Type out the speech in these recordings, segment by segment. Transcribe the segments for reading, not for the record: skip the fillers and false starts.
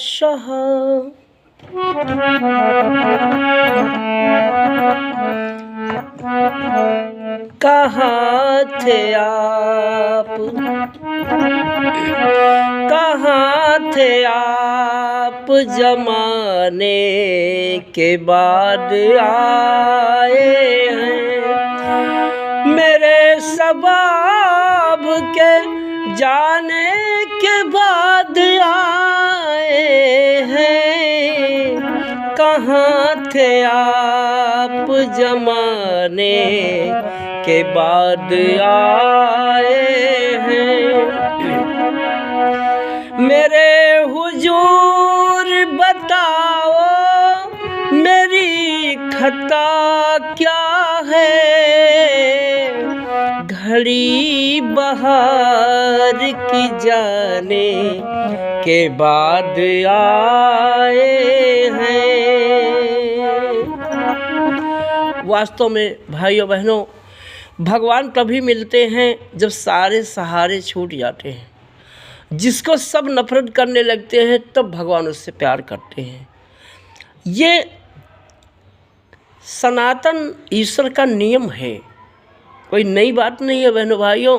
शः। कहाँ थे आप, कहाँ थे आप जमाने के बाद आए हैं। मेरे सबाब के जाने के बाद आए हैं। कहाँ थे आप जमाने के बाद आए हैं। मेरे हुजूर बताओ मेरी खता क्या है। घड़ी बहार की जाने के बाद आए हैं। वास्तव में भाइयों बहनों, भगवान तभी मिलते हैं जब सारे सहारे छूट जाते हैं। जिसको सब नफरत करने लगते हैं तब भगवान उससे प्यार करते हैं। ये सनातन ईश्वर का नियम है, कोई नई बात नहीं है बहनों भाइयों।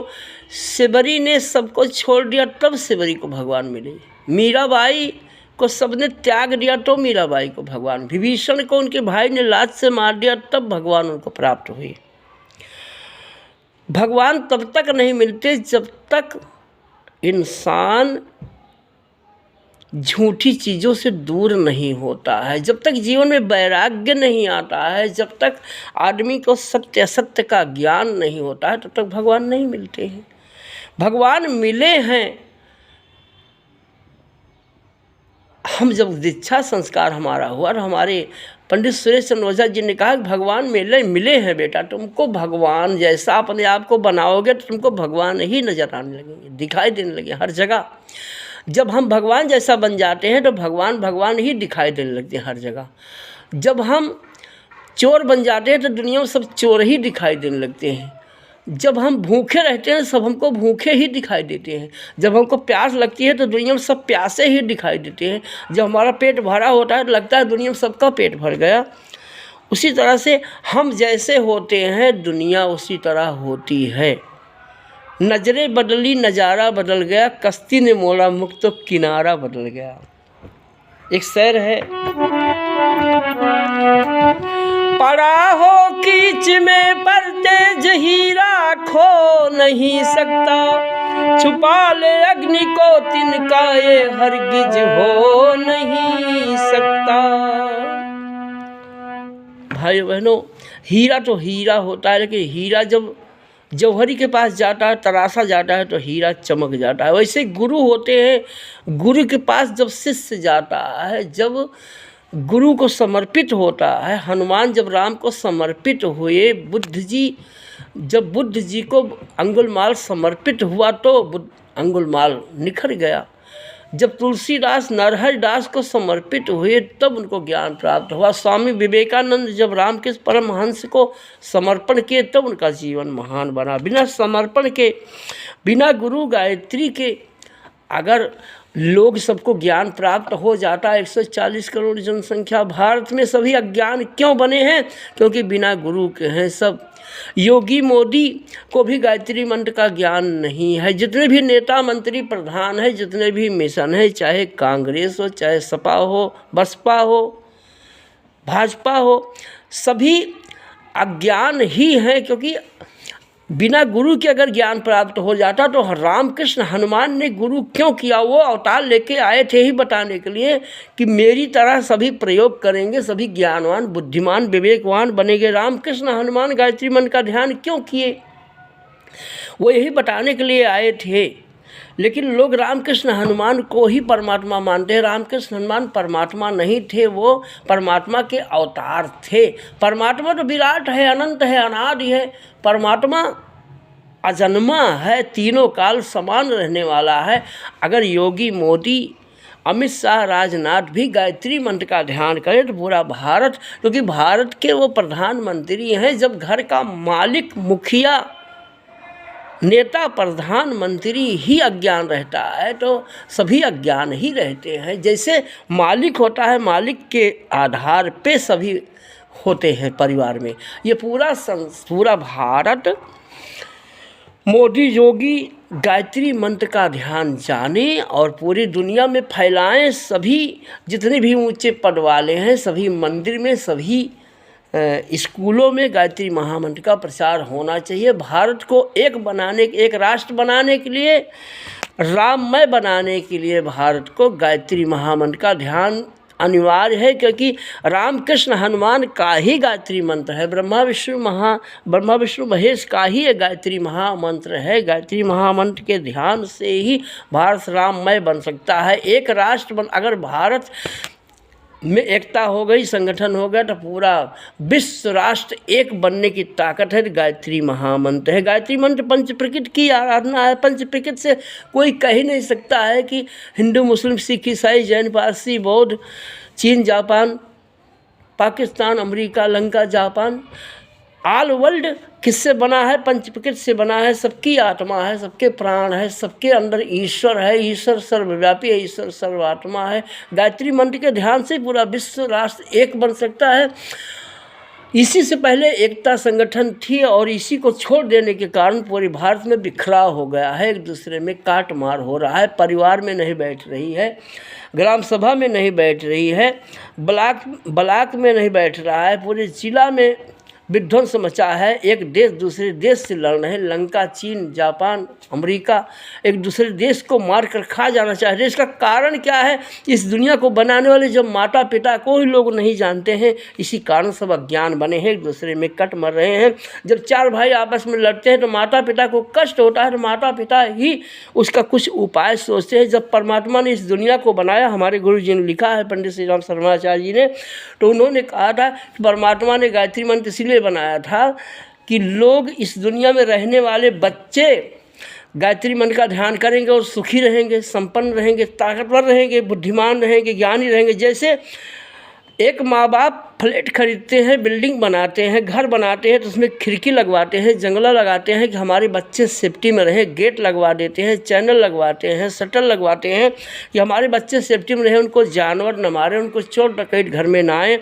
शिवरी ने सबको छोड़ दिया तब शिवरी को भगवान मिले। मीराबाई को सबने त्याग दिया तो मीराबाई को भगवान। विभीषण को उनके भाई ने लात से मार दिया तब भगवान उनको प्राप्त हुए। भगवान तब तक नहीं मिलते जब तक इंसान झूठी चीज़ों से दूर नहीं होता है, जब तक जीवन में वैराग्य नहीं आता है, जब तक आदमी को सत्य असत्य का ज्ञान नहीं होता है, तब तक भगवान नहीं मिलते हैं। भगवान मिले हैं हम जब दीक्षा संस्कार हमारा हुआ और हमारे पंडित सुरेश चंद्र ओझा जी ने कहा कि भगवान मिले हैं बेटा, तुमको भगवान जैसा अपने आप को बनाओगे तो तुमको भगवान ही नजर आने लगेंगे, दिखाई देने लगे हर जगह। जब हम भगवान जैसा बन जाते हैं तो भगवान ही दिखाई देने लगते हैं हर जगह। जब हम चोर बन जाते हैं तो दुनिया में सब चोर ही दिखाई देने लगते हैं। जब हम भूखे रहते हैं सब हमको भूखे ही दिखाई देते हैं। जब हमको प्यास लगती है तो दुनिया में सब प्यासे ही दिखाई देते हैं। जब हमारा पेट भरा होता है तो लगता है दुनिया में सबका पेट भर गया। उसी तरह से हम जैसे होते हैं दुनिया उसी तरह होती है। नजरें बदली नज़ारा बदल गया, कश्ती ने मोड़ा मुख तो किनारा बदल गया। एक शेर है, पड़ा हो कीच में पर तेज हीरा खो नहीं सकता, छुपा ले अग्नि को तिनका ये हरगिज हो नहीं सकता। भाइयों बहनों, हीरा तो हीरा होता है, लेकिन हीरा जब जौहरी के पास जाता है, तराशा जाता है तो हीरा चमक जाता है। वैसे गुरु होते हैं, गुरु के पास जब शिष्य जाता है, जब गुरु को समर्पित होता है। हनुमान जब राम को समर्पित हुए, जब बुद्ध जी को अंगुलमाल समर्पित हुआ तो अंगुलमाल निखर गया। जब तुलसीदास नरहर दास को समर्पित हुए तब उनको ज्ञान प्राप्त हुआ। स्वामी विवेकानंद जब रामकृष्ण परमहंस को समर्पण किए तब उनका जीवन महान बना। बिना समर्पण के, बिना गुरु गायत्री के अगर लोग सबको ज्ञान प्राप्त हो जाता, 140 करोड़ जनसंख्या भारत में, सभी अज्ञान क्यों बने हैं? क्योंकि बिना गुरु के हैं सब। योगी मोदी को भी गायत्री मंत्र का ज्ञान नहीं है। जितने भी नेता मंत्री प्रधान हैं, जितने भी मिशन है, चाहे कांग्रेस हो, चाहे सपा हो, बसपा हो, भाजपा हो, सभी अज्ञान ही हैं। क्योंकि बिना गुरु के अगर ज्ञान प्राप्त हो जाता तो रामकृष्ण हनुमान ने गुरु क्यों किया? वो अवतार लेके आए थे ही बताने के लिए कि मेरी तरह सभी प्रयोग करेंगे, सभी ज्ञानवान, बुद्धिमान, विवेकवान बनेंगे। रामकृष्ण हनुमान गायत्री मंत्र का ध्यान क्यों किए? वो यही बताने के लिए आए थे। लेकिन लोग रामकृष्ण हनुमान को ही परमात्मा मानते हैं। रामकृष्ण हनुमान परमात्मा नहीं थे, वो परमात्मा के अवतार थे। परमात्मा तो विराट है, अनंत है, अनादि है। परमात्मा अजन्मा है, तीनों काल समान रहने वाला है। अगर योगी मोदी, अमित शाह, राजनाथ भी गायत्री मंत्र का ध्यान करें तो पूरा भारत, क्योंकि भारत के वो प्रधानमंत्री हैं। जब घर का मालिक, मुखिया नेता प्रधानमंत्री ही अज्ञान रहता है तो सभी अज्ञान ही रहते हैं। जैसे मालिक होता है, मालिक के आधार पे सभी होते हैं परिवार में। ये पूरा भारत मोदी योगी गायत्री मंत्र का ध्यान जाने और पूरी दुनिया में फैलाएं। सभी जितने भी ऊंचे पद वाले हैं सभी मंदिर में, सभी स्कूलों में गायत्री महामंत्र का प्रचार होना चाहिए। भारत को एक राष्ट्र बनाने के लिए, राममय बनाने के लिए भारत को गायत्री महामंत्र का ध्यान अनिवार्य है, क्योंकि राम कृष्ण हनुमान का ही गायत्री मंत्र है। ब्रह्मा विष्णु महेश का ही ये गायत्री महामंत्र है। गायत्री महामंत्र के ध्यान से ही भारत राममय बन सकता है। एक राष्ट्र अगर भारत में एकता हो गई, संगठन हो गया, तो पूरा विश्व राष्ट्र एक बनने की ताकत है। गायत्री महामंत्र है। गायत्री मंत्र पंच प्रकृति की आराधना है। पंच प्रकृति से कोई कह ही नहीं सकता है कि हिंदू, मुस्लिम, सिख, ईसाई, जैन, पारसी, बौद्ध, चीन, Japan, Pakistan, America, Lanka, Japan, all world किससे बना है? पंच प्रकृति से बना है। सबकी आत्मा है, सबके प्राण है, सबके अंदर ईश्वर है। ईश्वर सर्वव्यापी है, ईश्वर सर्वात्मा है। गायत्री मंत्र के ध्यान से पूरा विश्व राष्ट्र एक बन सकता है। इसी से पहले एकता संगठन थी और इसी को छोड़ देने के कारण पूरे भारत में बिखराव हो गया है। एक दूसरे में काट मार हो रहा है। परिवार में नहीं बैठ रही है, ग्राम सभा में नहीं बैठ रही है, ब्लॉक में नहीं बैठ रहा है, पूरे जिला में विध्वंस मचा है। एक देश दूसरे देश से लड़ रहे हैं। लंका, चीन, जापान, अमेरिका एक दूसरे देश को मार कर खा जाना चाह रहे हैं। इसका कारण क्या है? इस दुनिया को बनाने वाले जब माता पिता को ही लोग नहीं जानते हैं, इसी कारण सब अज्ञान बने हैं, एक दूसरे में कट मर रहे हैं। जब चार भाई आपस में लड़ते हैं तो माता पिता को कष्ट होता है, तो माता पिता ही उसका कुछ उपाय सोचते हैं। जब परमात्मा ने इस दुनिया को बनाया, हमारे गुरु जी ने लिखा है, पंडित श्री राम शर्माचार्य जी ने, तो उन्होंने कहा था कि परमात्मा ने गायत्री मंत्र इसलिए बनाया था कि लोग, इस दुनिया में रहने वाले बच्चे गायत्री मंत्र का ध्यान करेंगे और सुखी रहेंगे, संपन्न रहेंगे, ताकतवर रहेंगे, बुद्धिमान रहेंगे, ज्ञानी रहेंगे। जैसे एक माँ बाप फ्लैट खरीदते हैं, बिल्डिंग बनाते हैं, घर बनाते हैं, तो उसमें खिड़की लगवाते हैं, जंगला लगाते हैं कि हमारे बच्चे सेफ्टी में रहें, गेट लगवा देते हैं, चैनल लगवाते हैं, शटर लगवाते हैं कि हमारे बच्चे सेफ्टी में रहें, उनको जानवर न मारे, उनको चोर डकैत घर में ना आए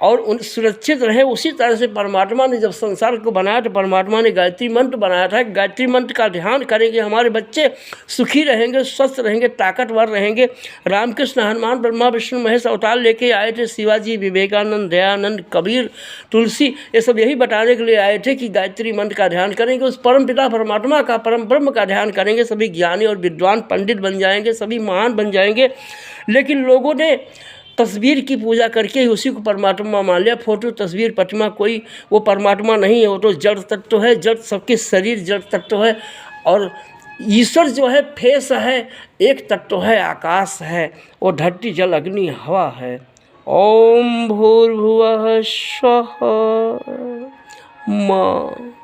और उन सुरक्षित रहे। उसी तरह से परमात्मा ने जब संसार को बनाया तो परमात्मा ने गायत्री मंत्र बनाया था। गायत्री मंत्र का ध्यान करेंगे, हमारे बच्चे सुखी रहेंगे, स्वस्थ रहेंगे, ताकतवर रहेंगे। रामकृष्ण हनुमान ब्रह्मा विष्णु महेश अवतार लेके आए थे। शिवाजी, विवेकानंद, दयानंद, कबीर, तुलसी, ये सब यही बताने के लिए आए थे कि गायत्री मंत्र का ध्यान करेंगे, उस परम पिता परमात्मा का, परम ब्रह्म का ध्यान करेंगे, सभी ज्ञानी और विद्वान पंडित बन जाएंगे, सभी महान बन जाएंगे। लेकिन लोगों ने तस्वीर की पूजा करके ही उसी को परमात्मा मान लिया। फोटो, तस्वीर, प्रतिमा कोई वो परमात्मा नहीं है, वो तो जड़ तत्व है। जड़, सबके शरीर जड़ तत्व है और ईश्वर जो है फेस है, एक तत्व है, आकाश है, वो धरती, जल, अग्नि, हवा है। ओम भूर्भुवः स्वः। माँ